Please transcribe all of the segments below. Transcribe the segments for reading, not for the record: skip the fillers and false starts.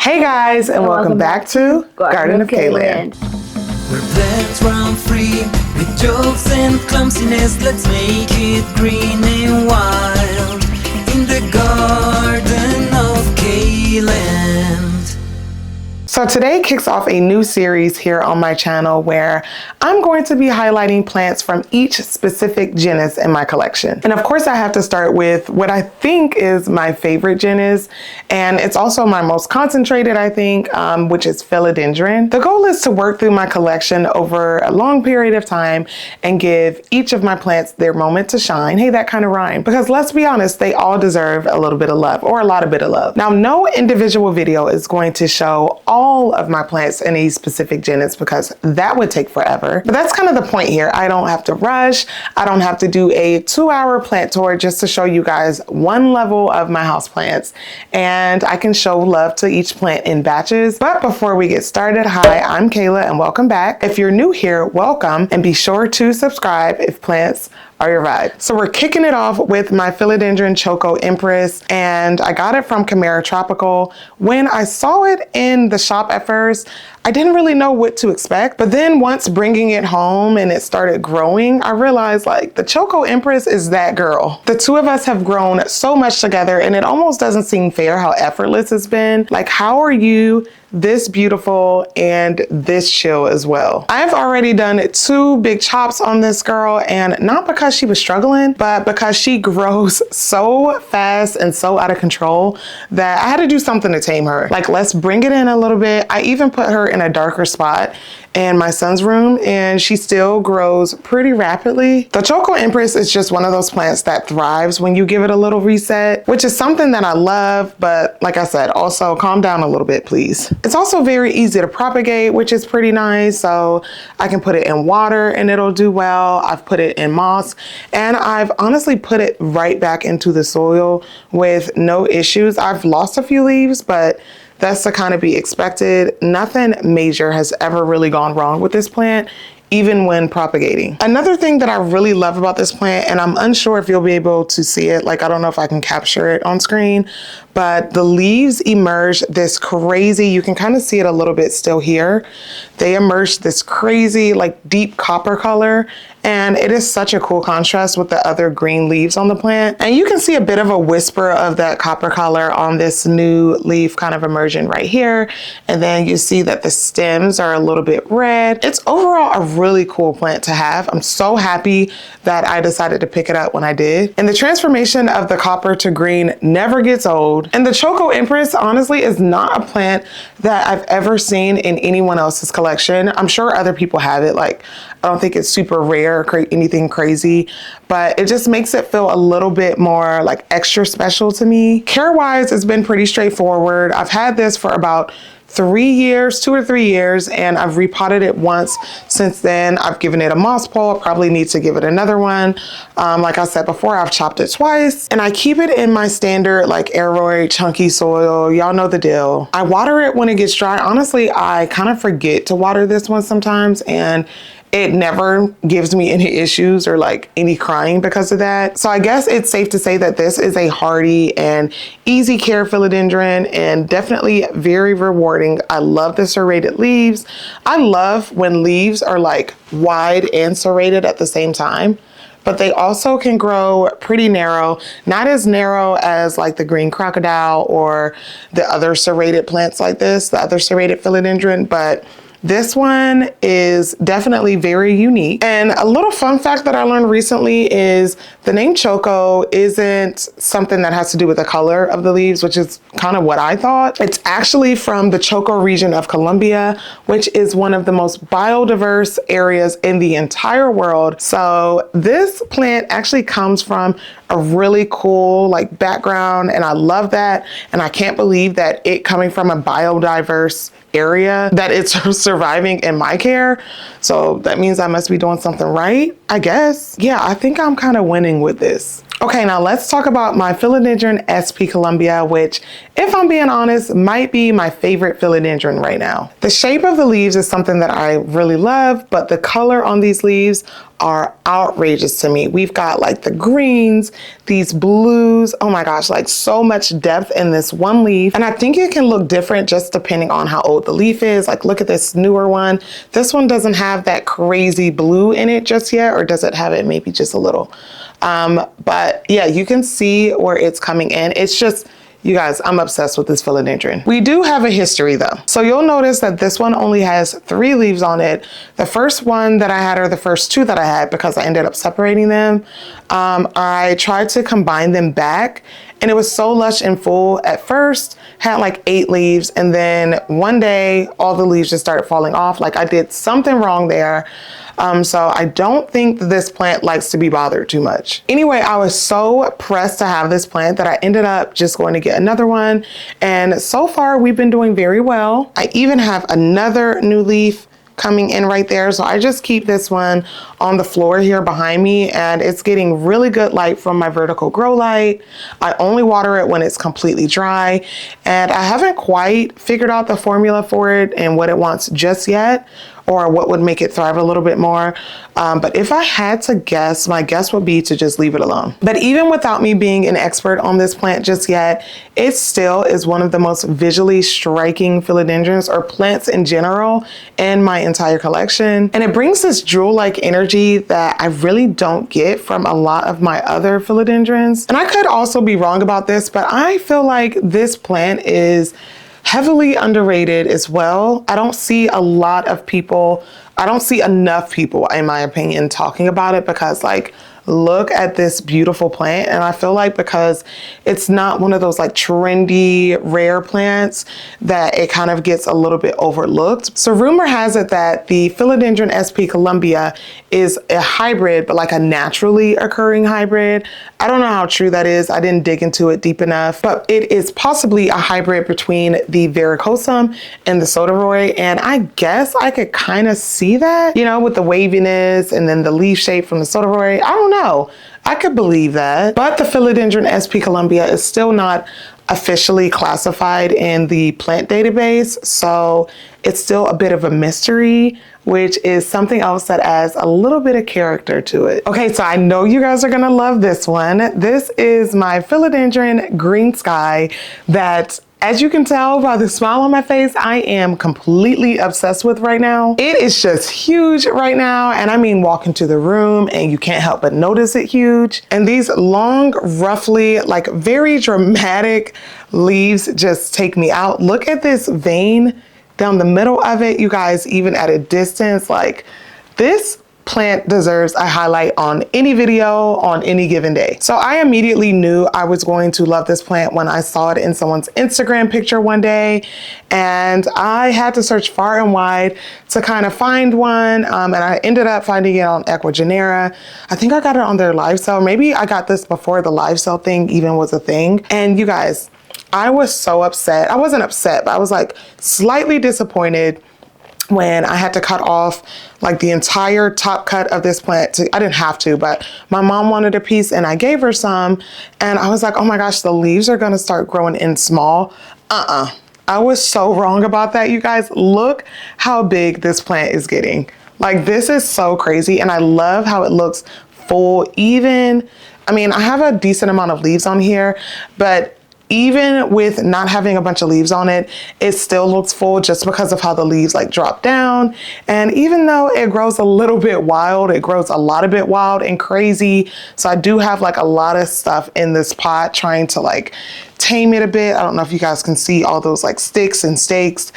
Hey guys, and welcome back to Garden of Kayland. Where plants run free with jokes and clumsiness. Let's make it green and wild in the Garden of Kayland. So today kicks off a new series here on my channel where I'm going to be highlighting plants from each specific genus in my collection. And of course I have to start with what I think is my favorite genus, and it's also my most concentrated, I think, which is Philodendron. The goal is to work through my collection over a long period of time and give each of my plants their moment to shine. Hey, that kind of rhyme. Because let's be honest, they all deserve a little bit of love, or a lot of bit of love. Now, no individual video is going to show all of my plants in a specific genus because that would take forever. But that's kind of the point here. I don't have to rush. I don't have to do a 2-hour plant tour just to show you guys one level of my houseplants. And I can show love to each plant in batches. But before we get started, hi, I'm Kayla and welcome back. If you're new here, welcome, and be sure to subscribe if plants are your vibe. So we're kicking it off with my Philodendron Choco Empress, and I got it from Camara Tropical. When I saw it in the shop at first, I didn't really know what to expect, but then once bringing it home and it started growing, I realized like the Choco Empress is that girl. The two of us have grown so much together and it almost doesn't seem fair how effortless it's been. Like, how are you this beautiful and this chill as well? I've already done 2 big chops on this girl, and not because she was struggling, but because she grows so fast and so out of control that I had to do something to tame her. Like, let's bring it in a little bit. I even put her in a darker spot in my son's room, and she still grows pretty rapidly. The Choco Empress is just one of those plants that thrives when you give it a little reset, which is something that I love, but like I said, also calm down a little bit, please. It's also very easy to propagate, which is pretty nice. So I can put it in water and it'll do well. I've put it in moss, and I've honestly put it right back into the soil with no issues. I've lost a few leaves, but that's to kind of be expected. Nothing major has ever really gone wrong with this plant, even when propagating. Another thing that I really love about this plant, and I'm unsure if you'll be able to see it, like I don't know if I can capture it on screen, but the leaves emerge this crazy, you can kind of see it a little bit still here. They emerge this crazy like deep copper color, and it is such a cool contrast with the other green leaves on the plant. And you can see a bit of a whisper of that copper color on this new leaf kind of emerging right here. And then you see that the stems are a little bit red. It's overall a really cool plant to have. I'm so happy that I decided to pick it up when I did. And the transformation of the copper to green never gets old. And the Choco Empress honestly is not a plant that I've ever seen in anyone else's collection. I'm sure other people have it. Like, I don't think it's super rare or anything crazy, but it just makes it feel a little bit more like extra special to me. Care-wise, it's been pretty straightforward. I've had this for about 3 years, 2 or 3 years, and I've repotted it once since then. I've given it a moss pole. I probably need to give it another one. Like I said before, I've chopped it twice, and I keep it in my standard like aroid chunky soil. Y'all know the deal. I water it when it gets dry. Honestly, I kind of forget to water this one sometimes, and it never gives me any issues or like any crying because of that. So I guess it's safe to say that this is a hardy and easy care philodendron, and definitely very rewarding. I love the serrated leaves. I love when leaves are like wide and serrated at the same time, but they also can grow pretty narrow, not as narrow as like the green crocodile or the other serrated plants like this, the other serrated philodendron, but this one is definitely very unique. And a little fun fact that I learned recently is the name Choco isn't something that has to do with the color of the leaves, which is kind of what I thought. It's actually from the Choco region of Colombia, which is one of the most biodiverse areas in the entire world. So this plant actually comes from a really cool like background, and I love that. And I can't believe that it coming from a biodiverse area that it's surviving in my care. So that means I must be doing something right, I guess. Yeah, I think I'm kind of winning with this. Okay, now let's talk about my Philodendron SP Columbia, which if I'm being honest, might be my favorite philodendron right now. The shape of the leaves is something that I really love, but the color on these leaves are outrageous to me. We've got like the greens, these blues, oh my gosh, like so much depth in this one leaf. And I think it can look different just depending on how old the leaf is. Like look at this newer one. This one doesn't have that crazy blue in it just yet, or does it have it maybe just a little? But yeah, you can see where it's coming in. It's just, you guys, I'm obsessed with this philodendron. We do have a history though. So you'll notice that this one only has 3 leaves on it. The first one that I had, or the first 2 that I had, because I ended up separating them, I tried to combine them back, and it was so lush and full at first, had like 8 leaves, and then one day all the leaves just started falling off. Like I did something wrong there. So I don't think this plant likes to be bothered too much. Anyway, I was so pressed to have this plant that I ended up just going to get another one. And so far we've been doing very well. I even have another new leaf coming in right there. So I just keep this one on the floor here behind me, and it's getting really good light from my vertical grow light. I only water it when it's completely dry, and I haven't quite figured out the formula for it and what it wants just yet, or what would make it thrive a little bit more. But if I had to guess, my guess would be to just leave it alone. But even without me being an expert on this plant just yet, it still is one of the most visually striking philodendrons, or plants in general, in my entire collection. And it brings this jewel-like energy that I really don't get from a lot of my other philodendrons. And I could also be wrong about this, but I feel like this plant is heavily underrated as well. I don't see a lot of people, I don't see enough people, in my opinion, talking about it, because like, look at this beautiful plant. And I feel like because it's not one of those like trendy, rare plants, that it kind of gets a little bit overlooked. So rumor has it that the Philodendron sp. Columbia is a hybrid, but like a naturally occurring hybrid. I don't know how true that is. I didn't dig into it deep enough, but it is possibly a hybrid between the Verrucosum and the Soderoid. And I guess I could kind of see that, you know, with the waviness and then the leaf shape from the Soderoid. I don't know. I could believe that. But the Philodendron sp. Columbia is still not officially classified in the plant database, so it's still a bit of a mystery, which is something else that adds a little bit of character to it. Okay, so I know you guys are gonna love this one. This is my Philodendron Green Sky that, as you can tell by the smile on my face, I am completely obsessed with right now. It is just huge right now. And I mean, walk into the room and you can't help but notice it huge. And these long, roughly, like very dramatic leaves just take me out. Look at this vein down the middle of it, you guys, even at a distance. Like, this plant deserves a highlight on any video on any given day. So I immediately knew I was going to love this plant when I saw it in someone's Instagram picture one day, and I had to search far and wide to kind of find one, and I ended up finding it on Equigenera. I think I got it on their live sale. Maybe I got this before the live sale thing even was a thing. And you guys, I was so upset. I wasn't upset, but I was like slightly disappointed when I had to cut off like the entire top cut of this plant. I didn't have to, but my mom wanted a piece and I gave her some, and I was like, oh my gosh, the leaves are gonna start growing in small. I was so wrong about that, you guys. Look how big this plant is getting. Like, this is so crazy, and I love how it looks full. Even, I mean, I have a decent amount of leaves on here, but even with not having a bunch of leaves on it, it still looks full just because of how the leaves like drop down. And even though it grows a little bit wild, it grows a lot of bit wild and crazy. So I do have like a lot of stuff in this pot trying to like tame it a bit. I don't know if you guys can see all those like sticks and stakes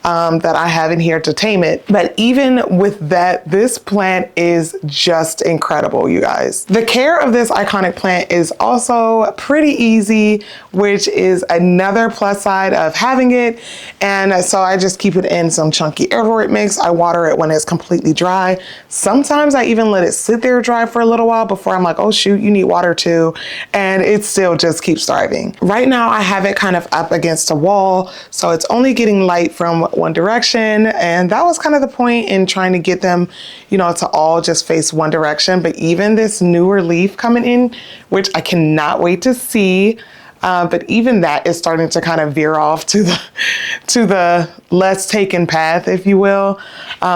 that I have in here to tame it. But even with that, this plant is just incredible, you guys. The care of this iconic plant is also pretty easy, which is another plus side of having it. And so I just keep it in some chunky aroid mix. I water it when it's completely dry. Sometimes I even let it sit there dry for a little while before I'm like, oh shoot, you need water too. And it still just keeps thriving. Right now I have it kind of up against a wall, so it's only getting light from one direction. And that was kind of the point in trying to get them, you know, to all just face one direction. But even this newer leaf coming in, which I cannot wait to see, But even that is starting to kind of veer off to the less taken path, if you will,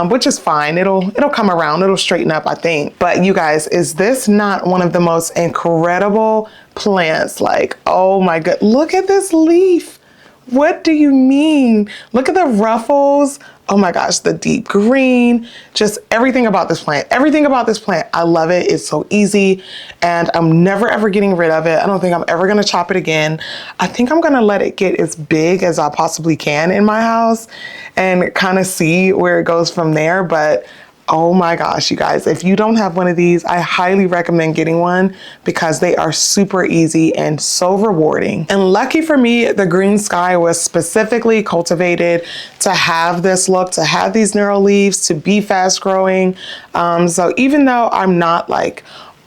which is fine. It'll come around. It'll straighten up, I think. But you guys, is this not one of the most incredible plants? Like, oh my God, look at this leaf. What do you mean? Look at the ruffles. Oh my gosh, the deep green, just everything about this plant. Everything about this plant, I love it. It's so easy and I'm never ever getting rid of it. I don't think I'm ever gonna chop it again. I think I'm gonna let it get as big as I possibly can in my house and kind of see where it goes from there. But oh my gosh, you guys, if you don't have one of these, I highly recommend getting one because they are super easy and so rewarding. And lucky for me, the green sky was specifically cultivated to have this look, to have these narrow leaves, to be fast growing. So even though I'm not like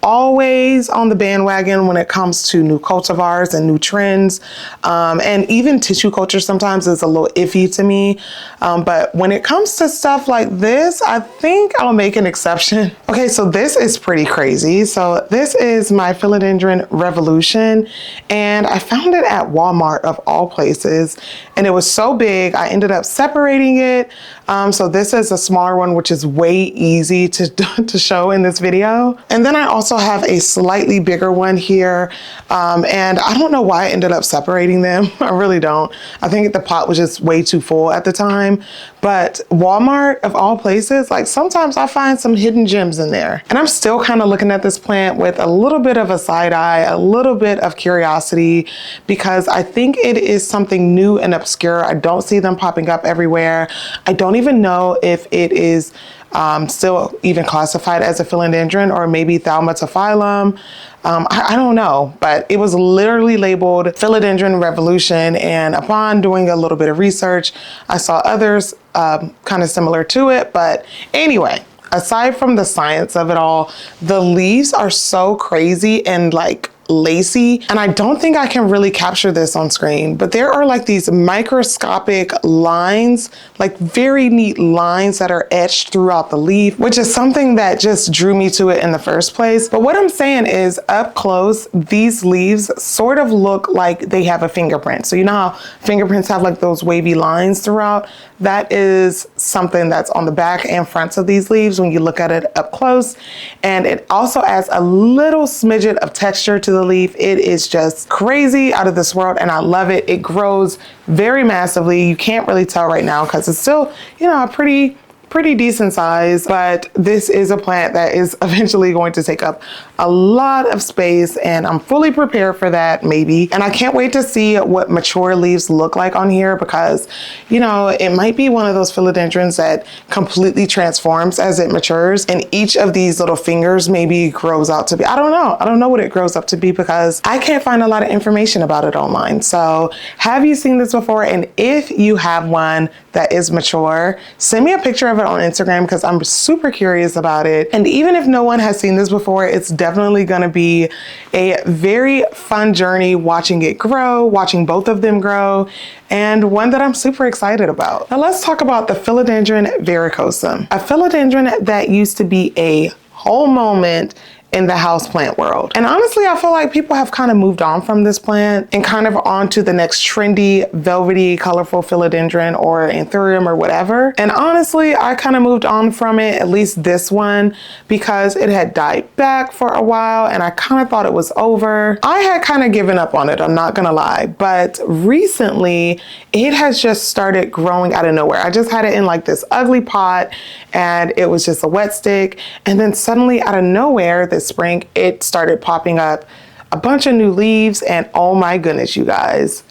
always on the bandwagon when it comes to new cultivars and new trends. And even tissue culture sometimes is a little iffy to me. But when it comes to stuff like this, I think I'll make an exception. Okay, so this is pretty crazy. So this is my Philodendron Revolution, and I found it at Walmart of all places. And it was so big, I ended up separating it. So this is a smaller one, which is way easy to show in this video. And then I also have a slightly bigger one here. And I don't know why I ended up separating them. I really don't. I think the pot was just way too full at the time. But Walmart of all places, like sometimes I find some hidden gems in there. And I'm still kind of looking at this plant with a little bit of a side eye, a little bit of curiosity, because I think it is something new and obscure. I don't see them popping up everywhere. I don't even know if it is still even classified as a philodendron or maybe Thalmatophyllum. I don't know, but it was literally labeled Philodendron Revolution. And upon doing a little bit of research, I saw others kind of similar to it. But anyway, aside from the science of it all, the leaves are so crazy and like lacy, and I don't think I can really capture this on screen, but there are like these microscopic lines, like very neat lines that are etched throughout the leaf, which is something that just drew me to it in the first place. But what I'm saying is, up close, these leaves sort of look like they have a fingerprint. So you know how fingerprints have like those wavy lines throughout? That is something that's on the back and fronts of these leaves when you look at it up close. And it also adds a little smidget of texture to the leaf. It is just crazy, out of this world, and I love it. It grows very massively. You can't really tell right now because it's still, you know, a pretty decent size, but this is a plant that is eventually going to take up a lot of space, and I'm fully prepared for that, maybe. And I can't wait to see what mature leaves look like on here, because, you know, it might be one of those philodendrons that completely transforms as it matures, and each of these little fingers maybe grows out to be, I don't know what it grows up to be, because I can't find a lot of information about it online. So have you seen this before? And if you have one that is mature, send me a picture of it on Instagram, because I'm super curious about it. And even if no one has seen this before, it's definitely gonna be a very fun journey watching it grow, watching both of them grow, and one that I'm super excited about. Now let's talk about the Philodendron Verrucosum, a philodendron that used to be a whole moment in the houseplant world. And honestly, I feel like people have kind of moved on from this plant and kind of on to the next trendy, velvety, colorful philodendron or anthurium or whatever. And honestly, I kind of moved on from it, at least this one, because it had died back for a while and I kind of thought it was over. I had kind of given up on it, I'm not gonna lie, but recently it has just started growing out of nowhere. I just had it in like this ugly pot and it was just a wet stick. And then suddenly out of nowhere this spring, it started popping up a bunch of new leaves, and oh my goodness, you guys,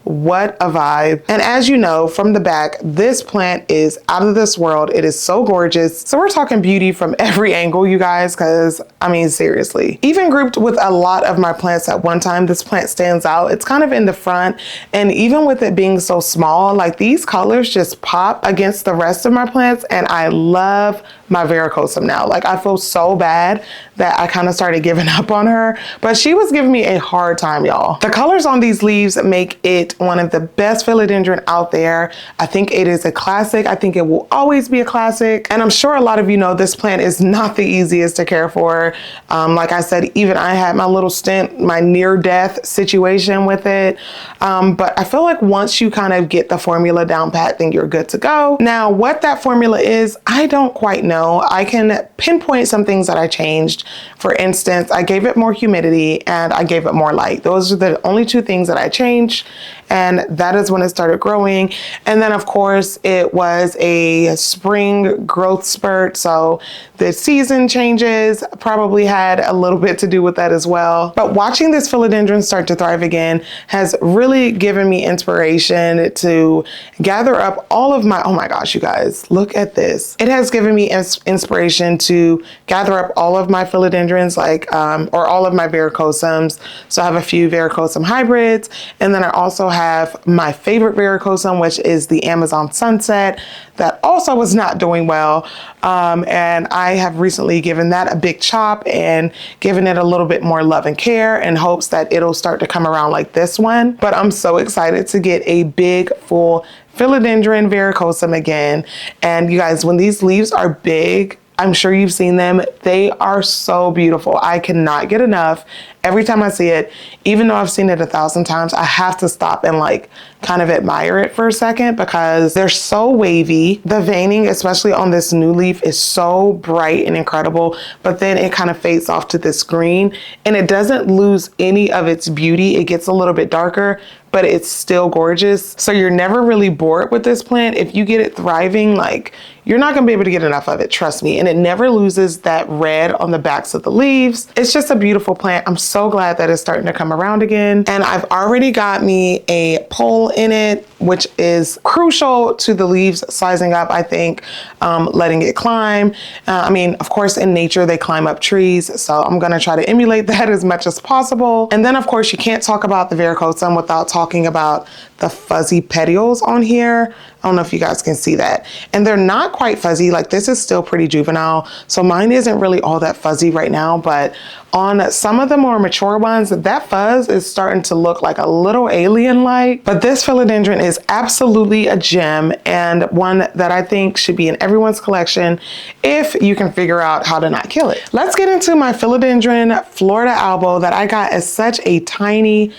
what a vibe. And as you know from the back, this plant is out of this world. It is so gorgeous. So we're talking beauty from every angle, you guys, because I mean, seriously, even grouped with a lot of my plants at one time, this plant stands out. It's kind of in the front, and even with it being so small, like these colors just pop against the rest of my plants, and I love my Verrucosum now. Like, I feel so bad that I kind of started giving up on her, but she was giving me a hard time, y'all. The colors on these leaves make it picked one of the best philodendron out there. I think it is a classic. I think it will always be a classic. And I'm sure a lot of you know this plant is not the easiest to care for. Like I said, even I had my little stint, my near-death situation with it. But I feel like once you kind of get the formula down pat, then you're good to go. Now, what that formula is, I don't quite know. I can pinpoint some things that I changed. For instance, I gave it more humidity and I gave it more light. Those are the only two things that I changed. And that is when it started growing. And then of course it was a spring growth spurt. So the season changes probably had a little bit to do with that as well. But watching this philodendron start to thrive again has really given me inspiration to gather up all of my, oh my gosh, you guys, look at this. It has given me inspiration to gather up all of my philodendrons, or all of my verrucosums. So I have a few verrucosum hybrids, and then I also have my favorite verrucosum, which is the Amazon Sunset, that also was not doing well. And I have recently given that a big chop and given it a little bit more love and care in hopes that it'll start to come around like this one. But I'm so excited to get a big, full philodendron verrucosum again. And you guys, when these leaves are big, I'm sure you've seen them. They are so beautiful. I cannot get enough. Every time I see it, even though I've seen it 1,000 times, I have to stop and kind of admire it for a second because they're so wavy. The veining, especially on this new leaf, is so bright and incredible, but then it kind of fades off to this green and it doesn't lose any of its beauty. It gets a little bit darker, but it's still gorgeous. So you're never really bored with this plant. If you get it thriving, you're not gonna be able to get enough of it, trust me. And it never loses that red on the backs of the leaves. It's just a beautiful plant. I'm so glad that it's starting to come around again. And I've already got me a pole in it, which is crucial to the leaves sizing up, I think, letting it climb. I mean, of course, in nature, they climb up trees. So I'm gonna try to emulate that as much as possible. And then of course, you can't talk about the verrucosum without talking about the fuzzy petioles on here. I don't know if you guys can see that. And they're not quite fuzzy, this is still pretty juvenile. So mine isn't really all that fuzzy right now, but on some of the more mature ones, that fuzz is starting to look like a little alien-like. But this philodendron is absolutely a gem and one that I think should be in everyone's collection if you can figure out how to not kill it. Let's get into my Philodendron Florida Albo that I got as such a tiny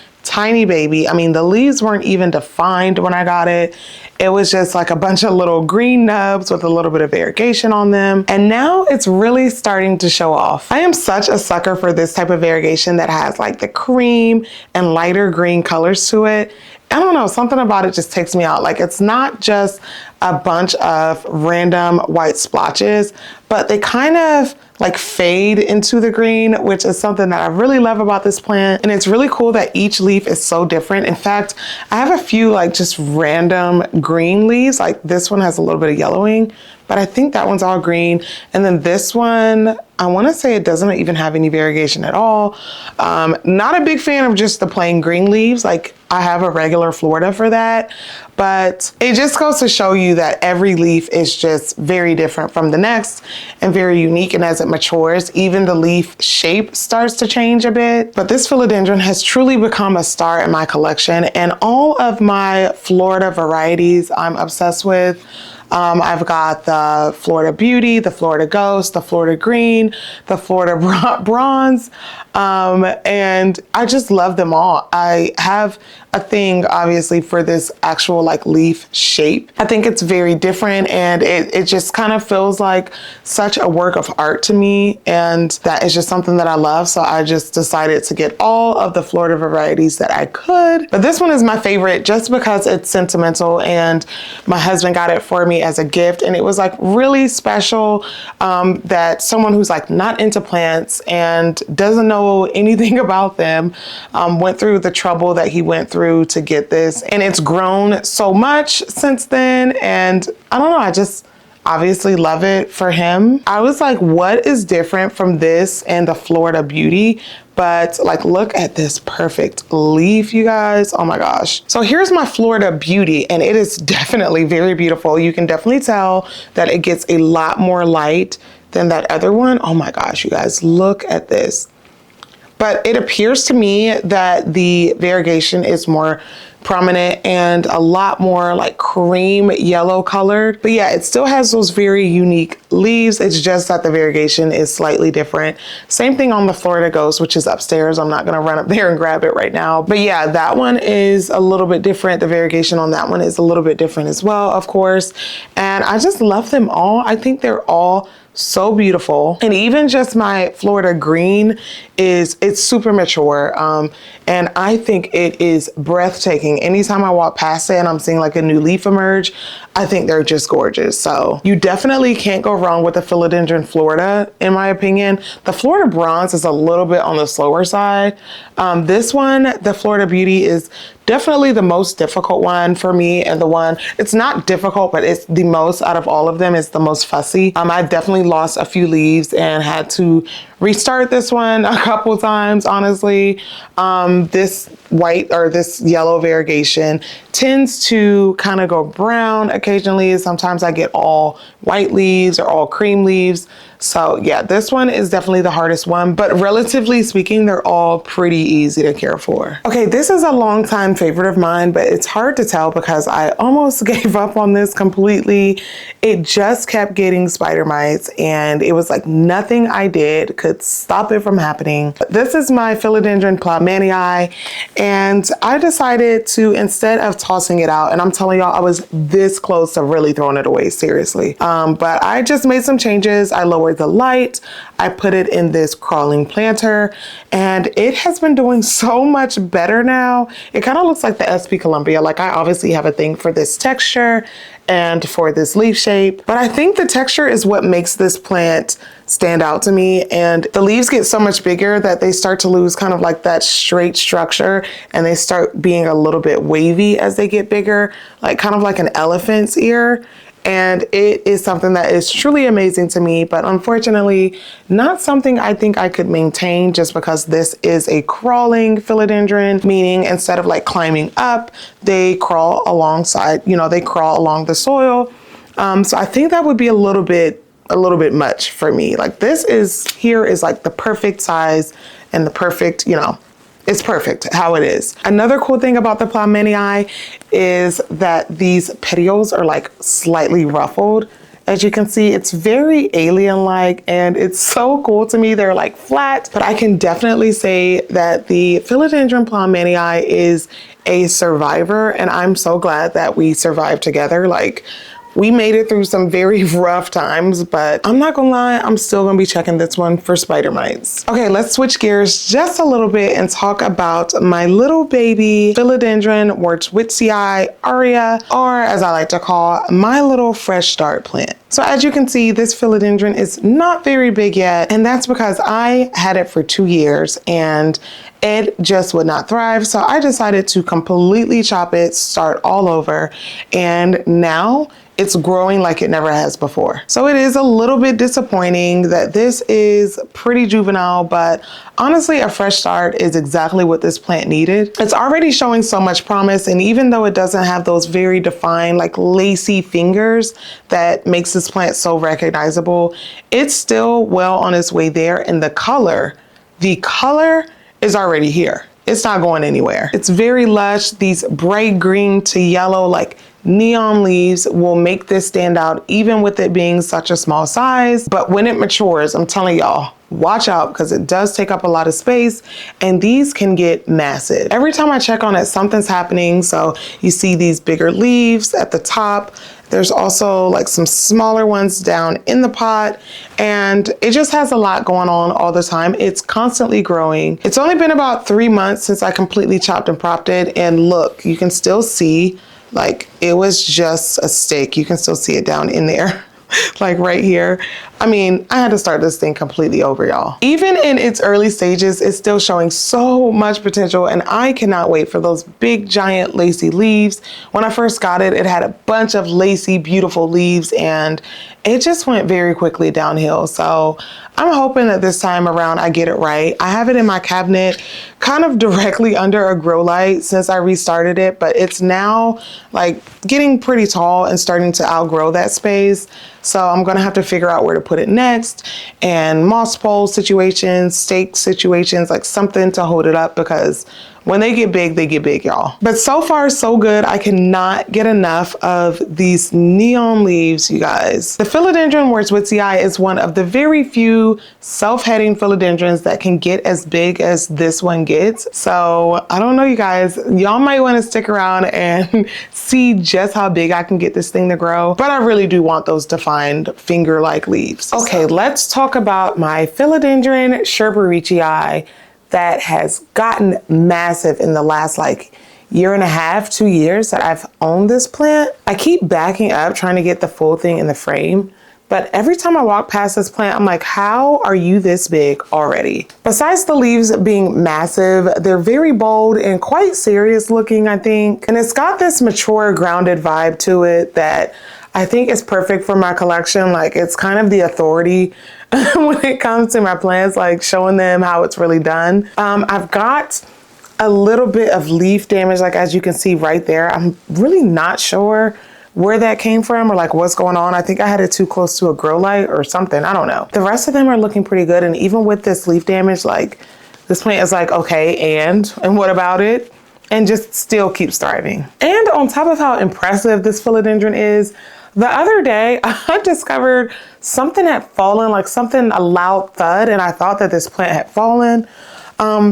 baby. I mean, the leaves weren't even defined when I got it. It was just a bunch of little green nubs with a little bit of variegation on them. And now it's really starting to show off. I am such a sucker for this type of variegation that has the cream and lighter green colors to it. I don't know, something about it just takes me out. It's not just a bunch of random white splotches, but they kind of fade into the green, which is something that I really love about this plant. And it's really cool that each leaf is so different. In fact, I have a few just random green leaves. This one has a little bit of yellowing, but I think that one's all green. And then this one, I want to say it doesn't even have any variegation at all. Not a big fan of just the plain green leaves. I have a regular Florida for that, but it just goes to show you that every leaf is just very different from the next and very unique. And as it matures, even the leaf shape starts to change a bit. But this philodendron has truly become a star in my collection, and all of my Florida varieties I'm obsessed with. I've got the Florida Beauty, the Florida Ghost, the Florida Green, the Florida Bronze, and I just love them all. I have a thing, obviously, for this actual leaf shape. I think it's very different, and it just kind of feels like such a work of art to me, and that is just something that I love. So I just decided to get all of the Florida varieties that I could. But this one is my favorite just because it's sentimental, and my husband got it for me as a gift, and it was really special that someone who's not into plants and doesn't know anything about them went through the trouble that he went through to get this. And it's grown so much since then, and I don't know, I just obviously love it for him. I was what is different from this and the Florida Beauty? But look at this perfect leaf, you guys. Oh my gosh. So here's my Florida Beauty, and it is definitely very beautiful. You can definitely tell that it gets a lot more light than that other one. Oh my gosh, you guys, look at this. But it appears to me that the variegation is more prominent and a lot more like cream yellow colored. But yeah, it still has those very unique leaves. It's just that the variegation is slightly different. Same thing on the Florida Ghost, which is upstairs. I'm not gonna run up there and grab it right now. But yeah, that one is a little bit different. The variegation on that one is a little bit different as well, of course. And I just love them all. I think they're all so beautiful. And even just my Florida green it's super mature. And I think it is breathtaking. Anytime I walk past it and I'm seeing like a new leaf emerge, I think they're just gorgeous. So you definitely can't go wrong with the Philodendron Florida, in my opinion. The Florida Bronze is a little bit on the slower side. This one, the Florida Beauty, is definitely the most difficult one for me, and the one, it's not difficult, but it's the most out of all of them. It's the most fussy. I definitely lost a few leaves and had to restart this one a couple times, honestly. This white or this yellow variegation tends to kind of go brown occasionally. Sometimes I get all white leaves or all cream leaves. So yeah, this one is definitely the hardest one, but relatively speaking, they're all pretty easy to care for. Okay, this is a longtime favorite of mine, but it's hard to tell because I almost gave up on this completely. It just kept getting spider mites, and it was like nothing I did could stop it from happening. This is my Philodendron Plowmanii, and I decided to, instead of tossing it out, and I'm telling y'all, I was this close to really throwing it away, seriously. But I just made some changes. I lowered the light. I put it in this crawling planter, and it has been doing so much better now. It kind of looks like the SP Columbia. Like, I obviously have a thing for this texture and for this leaf shape, but I think the texture is what makes this plant stand out to me. And the leaves get so much bigger that they start to lose kind of like that straight structure, and they start being a little bit wavy as they get bigger, like kind of like an elephant's ear. And it is something that is truly amazing to me, but unfortunately not something I think I could maintain, just because this is a crawling philodendron, meaning instead of like climbing up, they crawl alongside, they crawl along the soil. So I think that would be a little bit much for me. Like, this is like the perfect size and the perfect, it's perfect how it is. Another cool thing about the Plowmanii is that these petioles are like slightly ruffled. As you can see, it's very alien-like, and it's so cool to me. They're like flat, but I can definitely say that the Philodendron Plowmanii is a survivor, and I'm so glad that we survived together. Like, we made it through some very rough times, but I'm not gonna lie, I'm still gonna be checking this one for spider mites. Okay, let's switch gears just a little bit and talk about my little baby Philodendron Warscewitzii aria, or as I like to call, my little fresh start plant. So as you can see, this philodendron is not very big yet, and that's because I had it for 2 years and it just would not thrive. So I decided to completely chop it, start all over, and now it's growing like it never has before. So it is a little bit disappointing that this is pretty juvenile, but honestly, a fresh start is exactly what this plant needed. It's already showing so much promise, and even though it doesn't have those very defined, like lacy fingers that makes this plant so recognizable, it's still well on its way there, and the color is already here. It's not going anywhere. It's very lush. These bright green to yellow, like neon leaves, will make this stand out even with it being such a small size. But when it matures, I'm telling y'all, watch out, because it does take up a lot of space, and these can get massive. Every time I check on it, something's happening. So you see these bigger leaves at the top. There's also like some smaller ones down in the pot, and it just has a lot going on all the time. It's constantly growing. It's only been about 3 months since I completely chopped and propped it, and look, you can still see, like, it was just a stick. You can still see it down in there. Like right here. I mean, I had to start this thing completely over, y'all. Even in its early stages, it's still showing so much potential, and I cannot wait for those big, giant, lacy leaves. When I first got it, it had a bunch of lacy, beautiful leaves, and it just went very quickly downhill. So I'm hoping that this time around I get it right. I have it in my cabinet kind of directly under a grow light since I restarted it, but it's now like getting pretty tall and starting to outgrow that space. So I'm gonna have to figure out where to put it next, and moss pole situations, stake situations, like something to hold it up, because when they get big, y'all. But so far, so good. I cannot get enough of these neon leaves, you guys. The Philodendron Warscewitzii is one of the very few self-heading philodendrons that can get as big as this one gets. So I don't know, you guys, y'all might want to stick around and see just how big I can get this thing to grow. But I really do want those defined finger-like leaves. Okay, let's talk about my Philodendron Scherberichii that has gotten massive in the last like year and a half, 2 years that I've owned this plant. I keep backing up trying to get the full thing in the frame, but every time I walk past this plant, I'm like, how are you this big already? Besides the leaves being massive, they're very bold and quite serious looking, I think. And it's got this mature, grounded vibe to it that I think is perfect for my collection. Like, it's kind of the authority when it comes to my plants, like showing them how it's really done. I've got a little bit of leaf damage, like as you can see right there. I'm really not sure where that came from or like what's going on. I think I had it too close to a grow light or something. I don't know. The rest of them are looking pretty good. And even with this leaf damage, like this plant is like, okay, and what about it? And just still keeps thriving. And on top of how impressive this philodendron is, the other day I discovered something had fallen, like something, a loud thud, and I thought that this plant had fallen.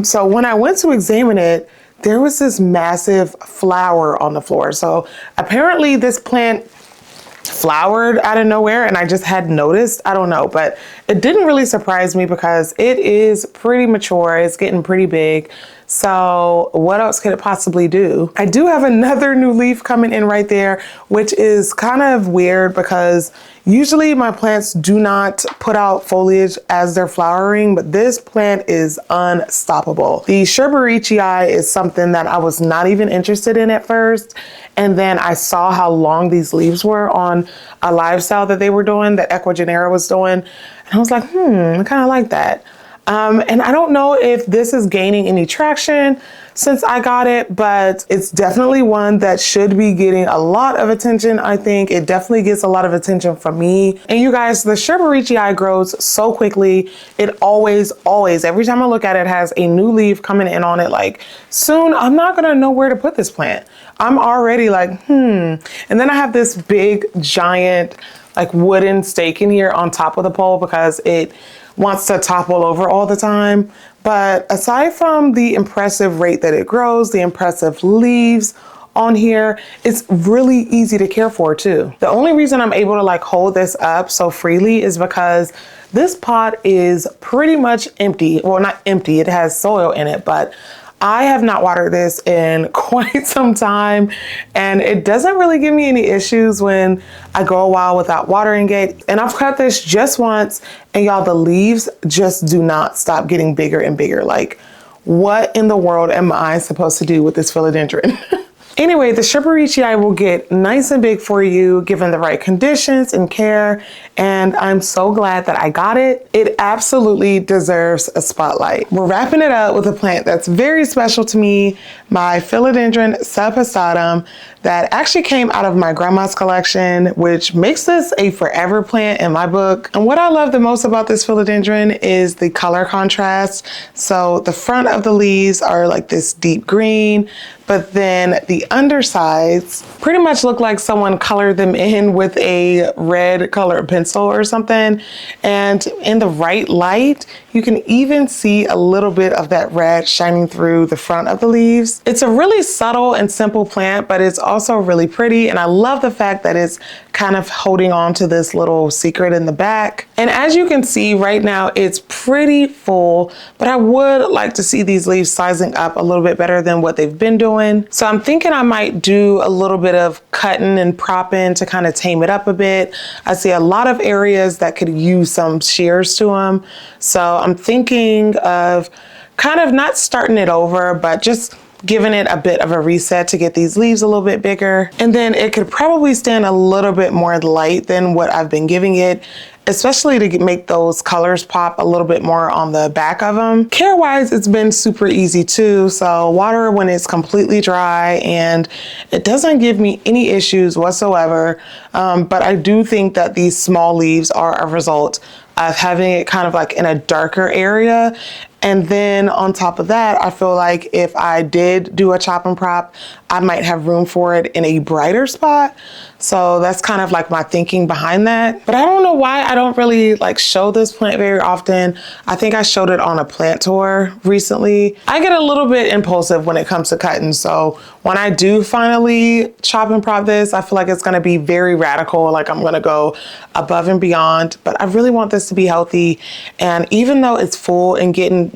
So when I went to examine it, there was this massive flower on the floor. So apparently this plant flowered out of nowhere and I just hadn't noticed. I don't know, but it didn't really surprise me because it is pretty mature. It's getting pretty big. So what else could it possibly do? I do have another new leaf coming in right there, which is kind of weird because usually my plants do not put out foliage as they're flowering, but this plant is unstoppable. The Scherberichii is something that I was not even interested in at first. And then I saw how long these leaves were on a lifestyle that they were doing, that Equigenera was doing. And I was like, I kind of like that. And I don't know if this is gaining any traction since I got it, but it's definitely one that should be getting a lot of attention. I think it definitely gets a lot of attention from me. And you guys, the Scherberichii grows so quickly. It always, every time I look at it, has a new leaf coming in on it. Like soon, I'm not gonna know where to put this plant. I'm already like, And then I have this big, giant, like wooden stake in here on top of the pole because it wants to topple over all the time. But aside from the impressive rate that it grows, the impressive leaves on here, it's really easy to care for too. The only reason I'm able to like hold this up so freely is because this pot is pretty much empty. Well, not empty, it has soil in it, but I have not watered this in quite some time, and it doesn't really give me any issues when I go a while without watering it. And I've cut this just once, and y'all, the leaves just do not stop getting bigger and bigger. Like, what in the world am I supposed to do with this philodendron? Anyway, the Scherberichii will get nice and big for you given the right conditions and care, and I'm so glad that I got it. It absolutely deserves a spotlight. We're wrapping it up with a plant that's very special to me, my Philodendron Subhastatum, that actually came out of my grandma's collection, which makes this a forever plant in my book. And what I love the most about this philodendron is the color contrast. So the front of the leaves are like this deep green, but then the undersides pretty much look like someone colored them in with a red colored pencil or something. And in the right light, you can even see a little bit of that red shining through the front of the leaves. It's a really subtle and simple plant, but it's also really pretty. And I love the fact that it's kind of holding on to this little secret in the back. And as you can see right now, it's pretty full, but I would like to see these leaves sizing up a little bit better than what they've been doing. So I'm thinking I might do a little bit of cutting and propping to kind of tame it up a bit. I see a lot of areas that could use some shears to them. So I'm thinking of kind of not starting it over, but just giving it a bit of a reset to get these leaves a little bit bigger. And then it could probably stand a little bit more light than what I've been giving it, especially to make those colors pop a little bit more on the back of them. Care-wise, it's been super easy too. So water when it's completely dry, and it doesn't give me any issues whatsoever. But I do think that these small leaves are a result of having it kind of like in a darker area. And then on top of that, I feel like if I did do a chop and prop, I might have room for it in a brighter spot. So that's kind of like my thinking behind that. But I don't know why I don't really like show this plant very often. I think I showed it on a plant tour recently. I get a little bit impulsive when it comes to cutting. So when I do finally chop and prop this, I feel like it's gonna be very radical. Like I'm gonna go above and beyond, but I really want this to be healthy. And even though it's full and getting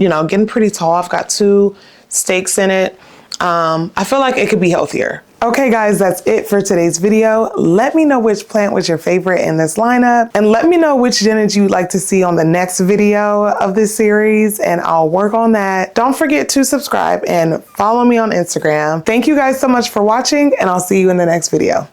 pretty tall, I've got 2 stakes in it. I feel like it could be healthier. Okay guys, that's it for today's video. Let me know which plant was your favorite in this lineup, and let me know which genus you'd like to see on the next video of this series, and I'll work on that. Don't forget to subscribe and follow me on Instagram. Thank you guys so much for watching, and I'll see you in the next video.